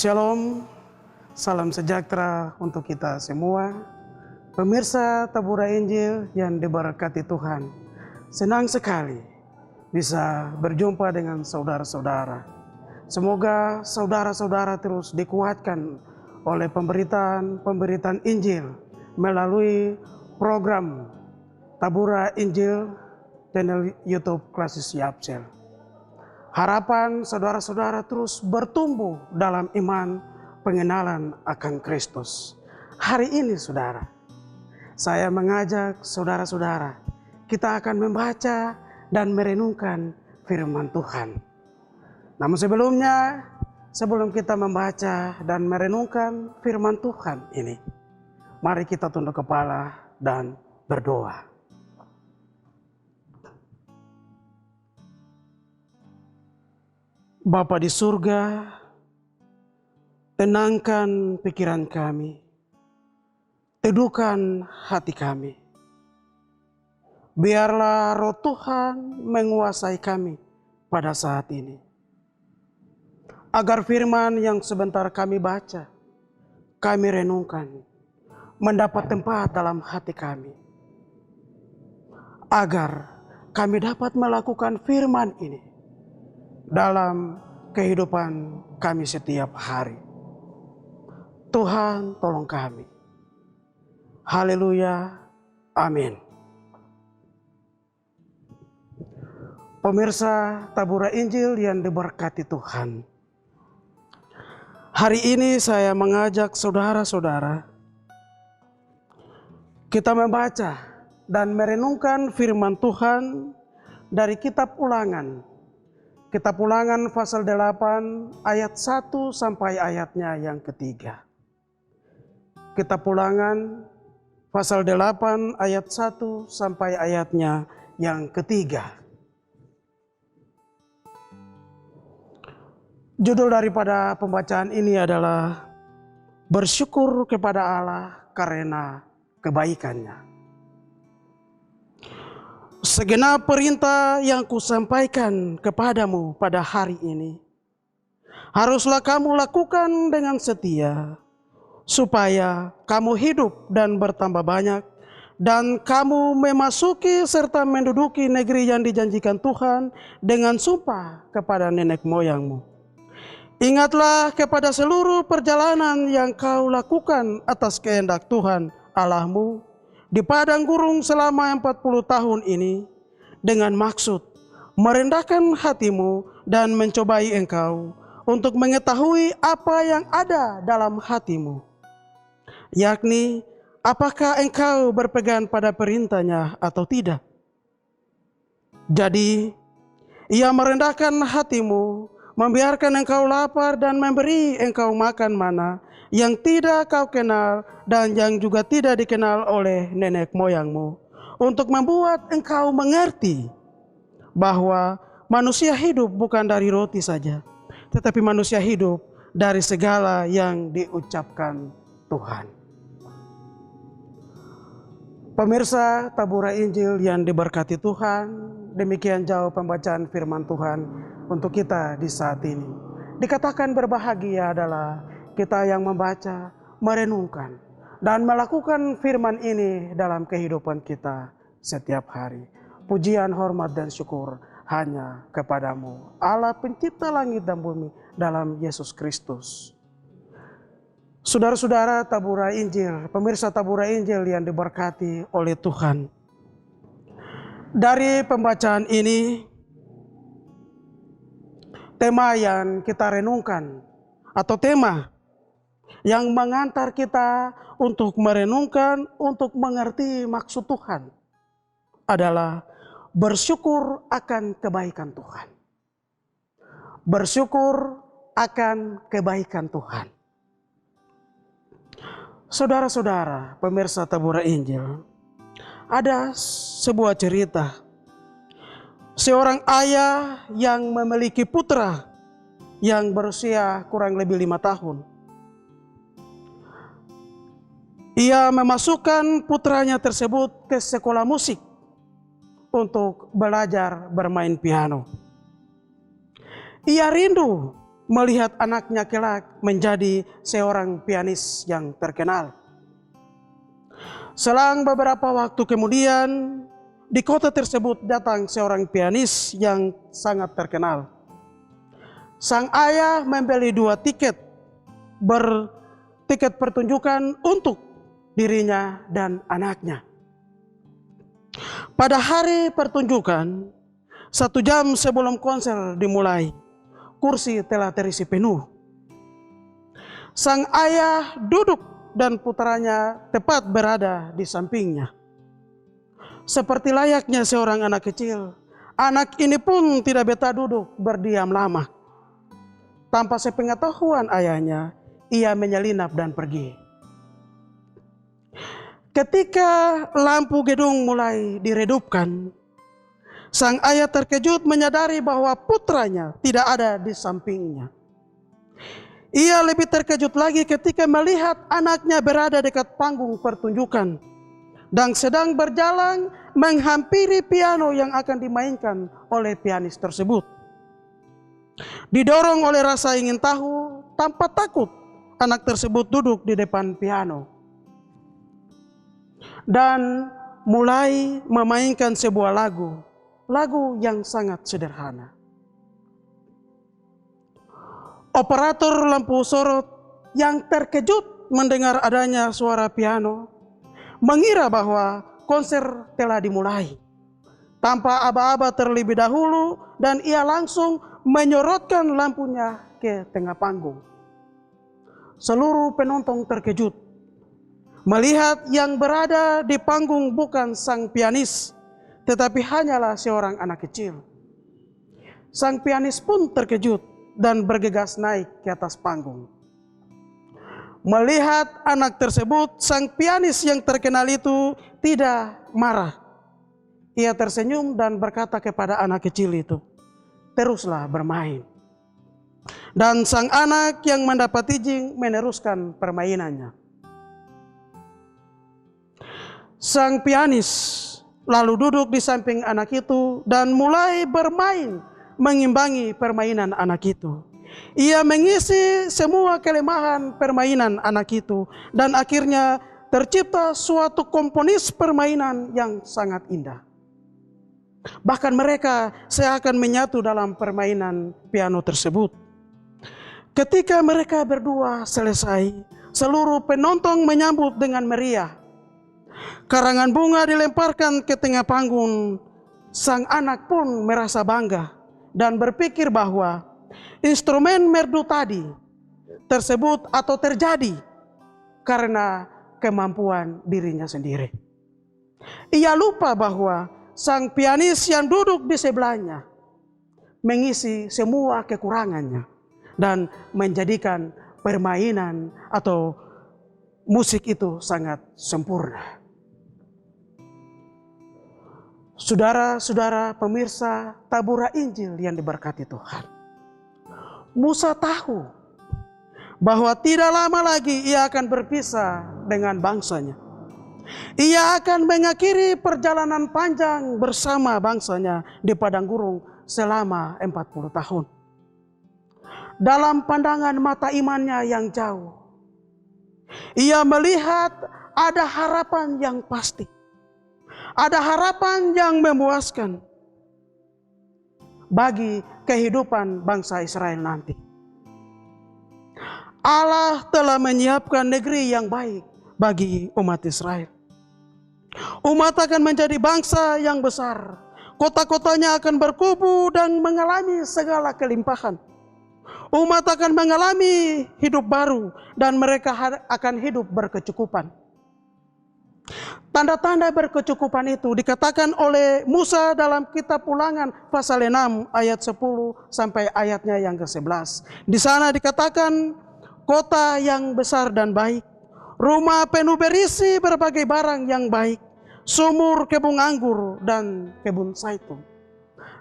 Shalom, salam sejahtera untuk kita semua. Pemirsa Tabura Injil yang diberkati Tuhan, senang sekali bisa berjumpa dengan saudara-saudara. Semoga saudara-saudara terus dikuatkan oleh pemberitaan Injil melalui program Tabura Injil channel YouTube Klasis Yapsel. Harapan saudara-saudara terus bertumbuh dalam iman pengenalan akan Kristus. Hari ini saudara, saya mengajak saudara-saudara, kita akan membaca dan merenungkan firman Tuhan. Namun sebelum kita membaca dan merenungkan firman Tuhan ini, mari kita tunduk kepala dan berdoa. Bapa di surga, tenangkan pikiran kami, teduhkan hati kami. Biarlah Roh Tuhan menguasai kami pada saat ini. Agar firman yang sebentar kami baca, kami renungkan, mendapat tempat dalam hati kami. Agar kami dapat melakukan firman ini dalam kehidupan kami setiap hari. Tuhan tolong kami. Haleluya. Amin. Pemirsa Tabura Injil yang diberkati Tuhan. Hari ini saya mengajak saudara-saudara kita membaca dan merenungkan firman Tuhan dari kitab Ulangan. Kitab Ulangan pasal 8 ayat 1 sampai ayatnya yang ketiga. Kitab Ulangan pasal 8 ayat 1 sampai ayatnya yang ketiga. Judul daripada pembacaan ini adalah Bersyukur kepada Allah karena kebaikannya. Segenap perintah yang kusampaikan kepadamu pada hari ini, haruslah kamu lakukan dengan setia, supaya kamu hidup dan bertambah banyak, dan kamu memasuki serta menduduki negeri yang dijanjikan Tuhan dengan sumpah kepada nenek moyangmu. Ingatlah kepada seluruh perjalanan yang kau lakukan atas kehendak Tuhan Allahmu di padang gurun selama 40 tahun ini, dengan maksud merendahkan hatimu dan mencobai engkau untuk mengetahui apa yang ada dalam hatimu, yakni apakah engkau berpegang pada perintahnya atau tidak. Jadi ia merendahkan hatimu, membiarkan engkau lapar dan memberi engkau makan mana yang tidak kau kenal dan yang juga tidak dikenal oleh nenek moyangmu, untuk membuat engkau mengerti bahwa manusia hidup bukan dari roti saja, tetapi manusia hidup dari segala yang diucapkan Tuhan. Pemirsa Tabura Injil yang diberkati Tuhan, demikian jauh pembacaan firman Tuhan untuk kita di saat ini. Dikatakan berbahagia adalah kita yang membaca, merenungkan, dan melakukan firman ini dalam kehidupan kita setiap hari. Pujian, hormat, dan syukur hanya kepadamu, Allah pencipta langit dan bumi, dalam Yesus Kristus. Saudara-saudara Tabura Injil, pemirsa Tabura Injil yang diberkati oleh Tuhan. Dari pembacaan ini, tema yang kita renungkan atau tema yang mengantar kita untuk merenungkan, untuk mengerti maksud Tuhan adalah bersyukur akan kebaikan Tuhan. Bersyukur akan kebaikan Tuhan. Saudara-saudara, pemirsa Tabura Injil, ada sebuah cerita. Seorang ayah yang memiliki putra yang berusia kurang lebih 5 tahun. Ia memasukkan putranya tersebut ke sekolah musik untuk belajar bermain piano. Ia rindu melihat anaknya kelak menjadi seorang pianis yang terkenal. Selang beberapa waktu kemudian, di kota tersebut datang seorang pianis yang sangat terkenal. Sang ayah membeli 2 tiket pertunjukan untuk dirinya dan anaknya. Pada hari pertunjukan, 1 jam sebelum konser dimulai, kursi telah terisi penuh. Sang ayah duduk dan putranya tepat berada di sampingnya. Seperti layaknya seorang anak kecil, anak ini pun tidak betah duduk berdiam lama. Tanpa sepengetahuan ayahnya, ia menyelinap dan pergi. Ketika lampu gedung mulai diredupkan, sang ayah terkejut menyadari bahwa putranya tidak ada di sampingnya. Ia lebih terkejut lagi ketika melihat anaknya berada dekat panggung pertunjukan dan sedang berjalan menghampiri piano yang akan dimainkan oleh pianis tersebut. Didorong oleh rasa ingin tahu, tanpa takut anak tersebut duduk di depan piano dan mulai memainkan sebuah lagu yang sangat sederhana. Operator lampu sorot yang terkejut mendengar adanya suara piano mengira bahwa konser telah dimulai. Tanpa aba-aba terlebih dahulu, dan ia langsung menyorotkan lampunya ke tengah panggung. Seluruh penonton terkejut melihat yang berada di panggung bukan sang pianis, tetapi hanyalah seorang anak kecil. Sang pianis pun terkejut dan bergegas naik ke atas panggung. Melihat anak tersebut, sang pianis yang terkenal itu tidak marah. Ia tersenyum dan berkata kepada anak kecil itu, "Teruslah bermain." Dan sang anak yang mendapat izin meneruskan permainannya. Sang pianis lalu duduk di samping anak itu dan mulai bermain mengimbangi permainan anak itu. Ia mengisi semua kelemahan permainan anak itu dan akhirnya tercipta suatu komponis permainan yang sangat indah. Bahkan mereka seakan menyatu dalam permainan piano tersebut. Ketika mereka berdua selesai, seluruh penonton menyambut dengan meriah. Karangan bunga dilemparkan ke tengah panggung. Sang anak pun merasa bangga dan berpikir bahwa instrumen merdu tadi tersebut atau terjadi karena kemampuan dirinya sendiri. Ia lupa bahwa sang pianis yang duduk di sebelahnya mengisi semua kekurangannya dan menjadikan permainan atau musik itu sangat sempurna. Saudara-saudara pemirsa Tabura Injil yang diberkati Tuhan. Musa tahu bahwa tidak lama lagi ia akan berpisah dengan bangsanya. Ia akan mengakhiri perjalanan panjang bersama bangsanya di padang gurun selama 40 tahun. Dalam pandangan mata imannya yang jauh, ia melihat ada harapan yang pasti. Ada harapan yang memuaskan bagi kehidupan bangsa Israel nanti. Allah telah menyiapkan negeri yang baik bagi umat Israel. Umat akan menjadi bangsa yang besar. Kota-kotanya akan berkubu dan mengalami segala kelimpahan. Umat akan mengalami hidup baru dan mereka akan hidup berkecukupan. Tanda-tanda berkecukupan itu dikatakan oleh Musa dalam kitab Ulangan pasal 6 ayat 10 sampai ayatnya yang ke-11. Di sana dikatakan kota yang besar dan baik, rumah penuh berisi berbagai barang yang baik, sumur, kebun anggur dan kebun zaitun.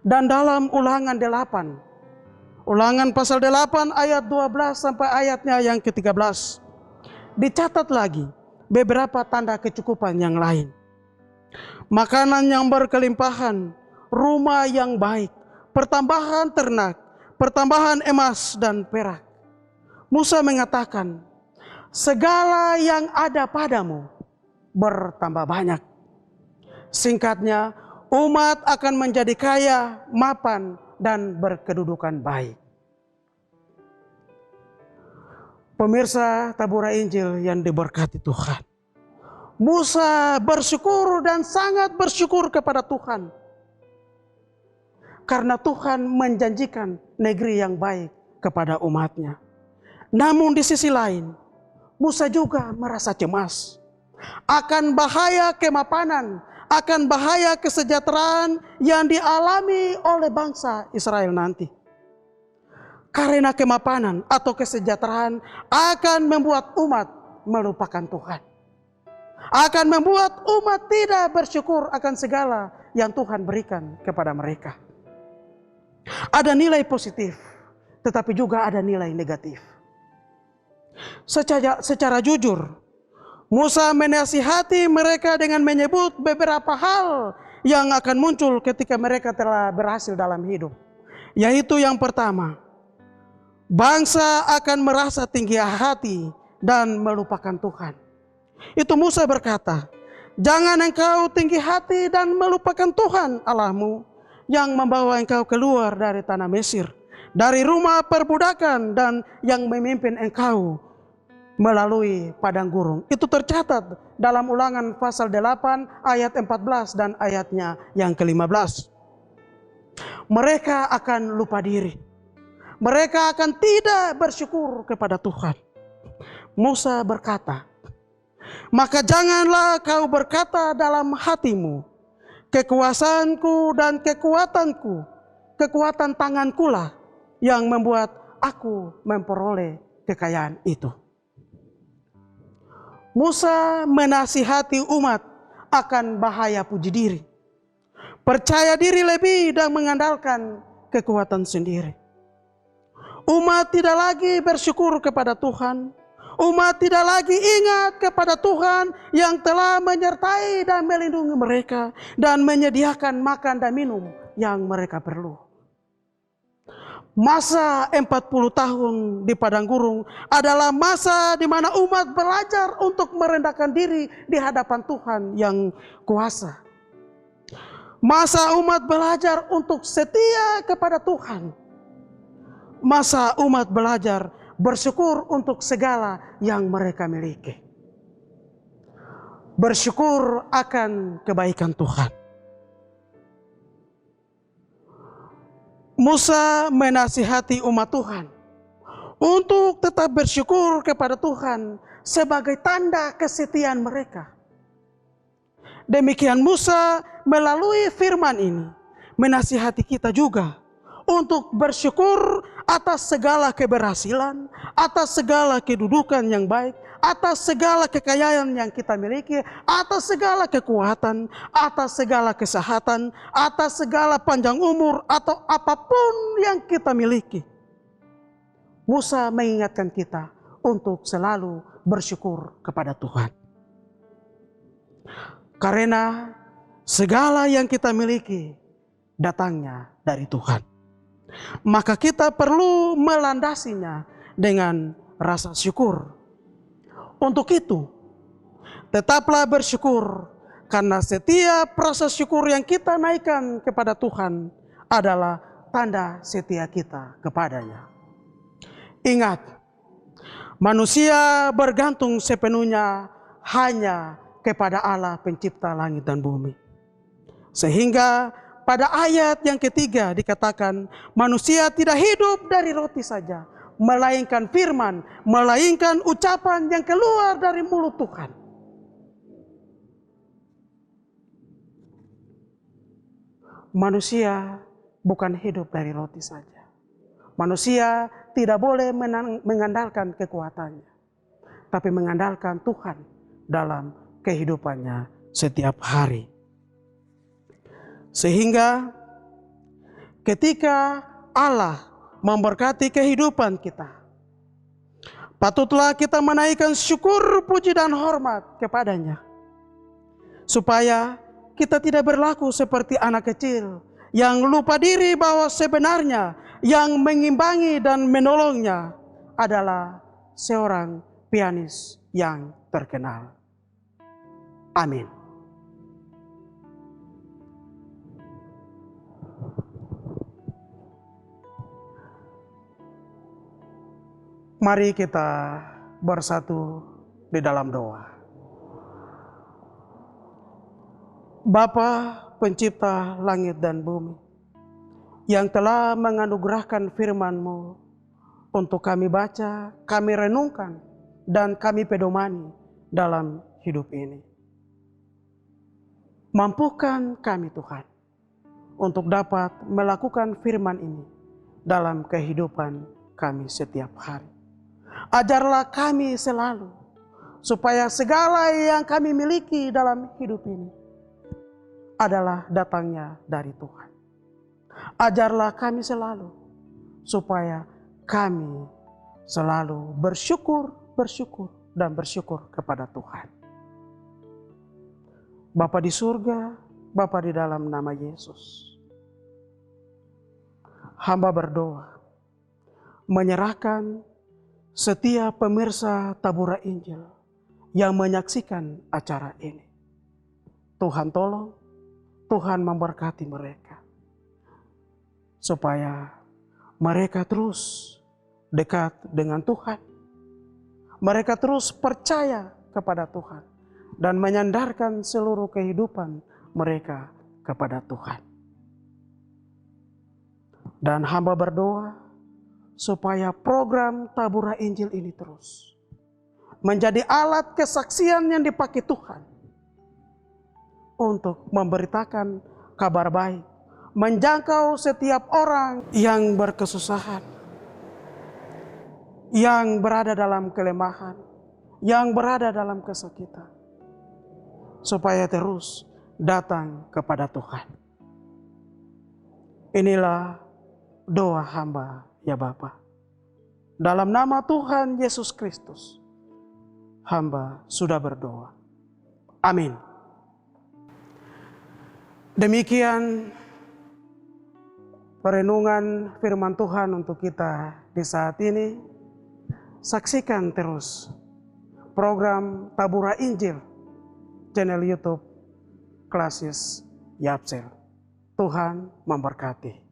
Dan dalam Ulangan 8, Ulangan pasal 8 ayat 12 sampai ayatnya yang ke-13, dicatat lagi beberapa tanda kecukupan yang lain. Makanan yang berkelimpahan, rumah yang baik, pertambahan ternak, pertambahan emas dan perak. Musa mengatakan, segala yang ada padamu bertambah banyak. Singkatnya, umat akan menjadi kaya, mapan, dan berkedudukan baik. Pemirsa Tabura Injil yang diberkati Tuhan, Musa bersyukur dan sangat bersyukur kepada Tuhan karena Tuhan menjanjikan negeri yang baik kepada umatnya. Namun di sisi lain, Musa juga merasa cemas akan bahaya kemapanan, akan bahaya kesejahteraan yang dialami oleh bangsa Israel nanti. Karena kemapanan atau kesejahteraan akan membuat umat melupakan Tuhan. Akan membuat umat tidak bersyukur akan segala yang Tuhan berikan kepada mereka. Ada nilai positif, tetapi juga ada nilai negatif. Secara jujur, Musa menasihati mereka dengan menyebut beberapa hal yang akan muncul ketika mereka telah berhasil dalam hidup. Yaitu yang pertama, bangsa akan merasa tinggi hati dan melupakan Tuhan. Itu Musa berkata, jangan engkau tinggi hati dan melupakan Tuhan Allahmu yang membawa engkau keluar dari tanah Mesir, dari rumah perbudakan dan yang memimpin engkau melalui padang gurun. Itu tercatat dalam Ulangan pasal 8 ayat 14 dan ayatnya yang ke-15. Mereka akan lupa diri. Mereka akan tidak bersyukur kepada Tuhan. Musa berkata, maka janganlah kau berkata dalam hatimu, kekuasaanku dan kekuatanku, kekuatan tangankulah yang membuat aku memperoleh kekayaan itu. Musa menasihati umat akan bahaya puji diri, percaya diri lebih dan mengandalkan kekuatan sendiri. Umat tidak lagi bersyukur kepada Tuhan. Umat tidak lagi ingat kepada Tuhan yang telah menyertai dan melindungi mereka dan menyediakan makan dan minum yang mereka perlu. Masa 40 tahun di padang gurun adalah masa di mana umat belajar untuk merendahkan diri di hadapan Tuhan yang kuasa. Masa umat belajar untuk setia kepada Tuhan. Masa umat belajar bersyukur untuk segala yang mereka miliki. Bersyukur akan kebaikan Tuhan. Musa menasihati umat Tuhan untuk tetap bersyukur kepada Tuhan sebagai tanda kesetiaan mereka. Demikian Musa melalui firman ini menasihati kita juga untuk bersyukur atas segala keberhasilan, atas segala kedudukan yang baik, atas segala kekayaan yang kita miliki, atas segala kekuatan, atas segala kesehatan, atas segala panjang umur, atau apapun yang kita miliki. Musa mengingatkan kita untuk selalu bersyukur kepada Tuhan. Karena segala yang kita miliki datangnya dari Tuhan. Maka kita perlu melandasinya dengan rasa syukur. Untuk itu, tetaplah bersyukur karena setiap proses syukur yang kita naikkan kepada Tuhan adalah tanda setia kita kepadanya. Ingat, manusia bergantung sepenuhnya hanya kepada Allah pencipta langit dan bumi. Sehingga pada ayat yang ketiga dikatakan, manusia tidak hidup dari roti saja, melainkan firman, melainkan ucapan yang keluar dari mulut Tuhan. Manusia bukan hidup dari roti saja. Manusia tidak boleh mengandalkan kekuatannya, tapi mengandalkan Tuhan dalam kehidupannya setiap hari. Sehingga ketika Allah memberkati kehidupan kita, patutlah kita menaikkan syukur, puji, dan hormat kepadanya. Supaya kita tidak berlaku seperti anak kecil yang lupa diri bahwa sebenarnya yang mengimbangi dan menolongnya adalah seorang pianis yang terkenal. Amin. Mari kita bersatu di dalam doa. Bapa pencipta langit dan bumi, yang telah menganugerahkan firman-Mu untuk kami baca, kami renungkan, dan kami pedomani dalam hidup ini. Mampukan kami Tuhan untuk dapat melakukan firman ini dalam kehidupan kami setiap hari. Ajarlah kami selalu, supaya segala yang kami miliki dalam hidup ini adalah datangnya dari Tuhan. Ajarlah kami selalu, supaya kami selalu bersyukur, dan bersyukur kepada Tuhan. Bapa di surga, Bapa di dalam nama Yesus, hamba berdoa, menyerahkan setiap pemirsa Tabura Injil yang menyaksikan acara ini. Tuhan tolong, Tuhan memberkati mereka, supaya mereka terus dekat dengan Tuhan. Mereka terus percaya kepada Tuhan dan menyandarkan seluruh kehidupan mereka kepada Tuhan. Dan hamba berdoa supaya program Tabura Injil ini terus menjadi alat kesaksian yang dipakai Tuhan untuk memberitakan kabar baik, menjangkau setiap orang yang berkesusahan, yang berada dalam kelemahan, yang berada dalam kesakitan, supaya terus datang kepada Tuhan. Inilah doa hamba, ya Bapa. Dalam nama Tuhan Yesus Kristus, hamba sudah berdoa. Amin. Demikian perenungan firman Tuhan untuk kita di saat ini. Saksikan terus program Tabura Injil, channel YouTube Klasis Yapsel. Tuhan memberkati.